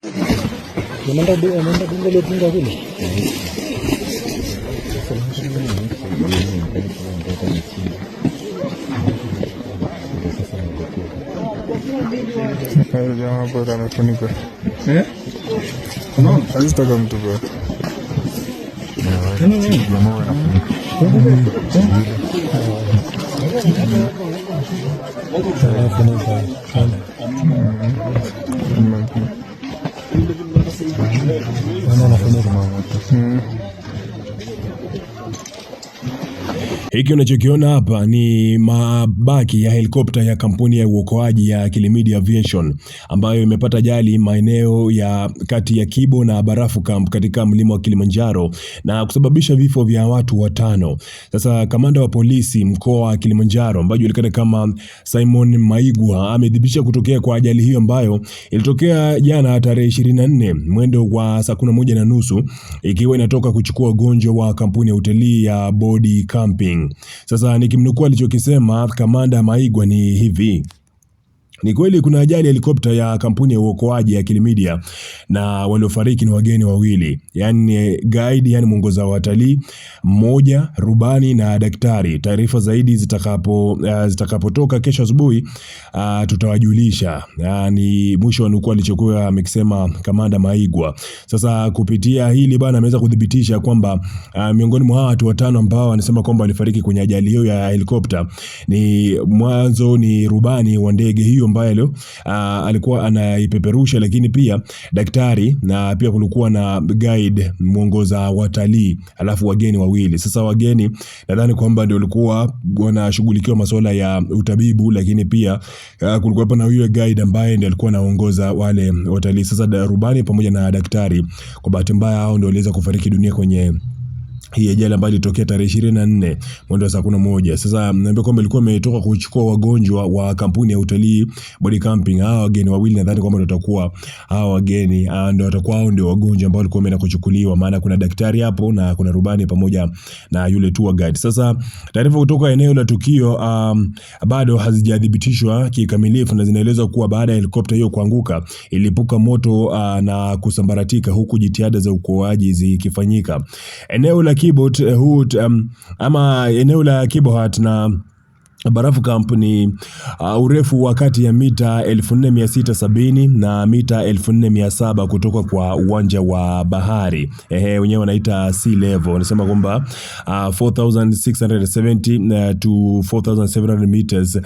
Unaenda bunge ile pinga kule. Hayo jamaa bora anafunika. No, hazitaka mtu bora. Jamaa anafunika. Hiki unachokiona hapa ni mabaki ya helikopta ya kampuni ya uokoaji ya Kilimidi Aviation ambayo imepata ajali maeneo ya kati ya Kibo na Barafu Camp katika mlima wa Kilimanjaro na kusababisha vifo vya watu 5. Sasa kamanda wa polisi mkoa wa Kilimanjaro ambaye julikana kama Simon Maigwa amedhibitisha kutokea kwa ajali hiyo ambayo ilitokea jana tarehe 24 mwendo wa saa 11:30 ikiwa inatoka kuchukua wagonjwa wa kampuni ya utalii ya Body Camping. Sasa nikimnukuu alichokisema kamanda Maigwa ni hivi: ni kweli kuna ajali ya helikopta ya kampuni ya uokoaji ya Kilimedia na waliofariki ni wageni 2, yani guide, yani mwongoza watalii 1, rubani na daktari. Taarifa zaidi zitakapotoka kesho asubuhi tutawajulisha. Ni mwisho wa nukuu alichokuwa amekisema kamanda Maigwa. Sasa kupitia hili bana ameweza kudhibitisha kwamba miongoni mwa watu 5 ambao wanasema kwamba walifariki kwenye ajali hiyo ya helikopta ni mwanzo ni rubani wa ndege hiyo ambaye leo alikuwa anaipeperusha, lakini pia daktari na pia kulikuwa na guide mwongoza watalii, alafu wageni 2. Sasa wageni nadhani kwamba ndio walikuwa wanashughulikiwa masuala ya utabibu, lakini pia kulikuwa hapa na yule guide ambaye ndiye alikuwa anaongoza wale watalii. Sasa rubani pamoja na daktari kwa bahati mbaya hao ndio waliweza kufariki dunia kwenye hii ajali ambayo ilitokea tarehe 24 mwendo wa saa 11. Sasa naambia kwamba ilikuwa imetoka kuchukua wagonjwa wa kampuni ya utalii Body Camping. Hao wageni 2 nadhani kwamba ndio watakuwa hao wageni ndio watakuwa hao ndio wagonjwa ambao walikuwa wameenda kuchukuliwa, maana kuna daktari hapo na kuna rubani pamoja na yule tour guide. Sasa taarifa kutoka eneo la tukio bado hazijathibitishwa kikamilifu na zinaeleza kuwa baada ya helikopta hiyo kuanguka ilipuka moto na kusambaratika huku jitihada za uokoaji zikifanyika. Eneo la Kibohut ama eneo la Kibohut na Barafu Camp ni urefu wa kati ya mita 4670 na mita 4700 kutoka kwa uwanja wa bahari. Wenyewe wanaita sea level. Wanasema kwamba 4670 to 4700 meters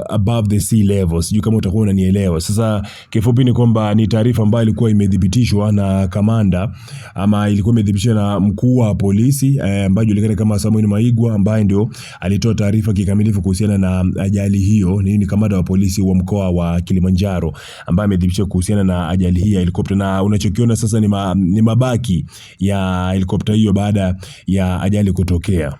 above the sea level. Sijui kama utakuwa unanielewa. Sasa kifupi ni kwamba ni taarifa ambayo ilikuwa imedhibitishwa na kamanda ama ilikuwa imedhibitishwa na mkuu wa polisi ambaye julikana kama Simon Maigwa ambaye ndio alitoa taarifa kikamilifu kuhusiana na ajali hiyo. Ni kamanda wa polisi wa mkoa wa Kilimanjaro ambaye amedhibitisha kuhusiana na ajali hii ya helikopta, na unachokiona sasa ni mabaki ya helikopta hiyo baada ya ajali kutokea.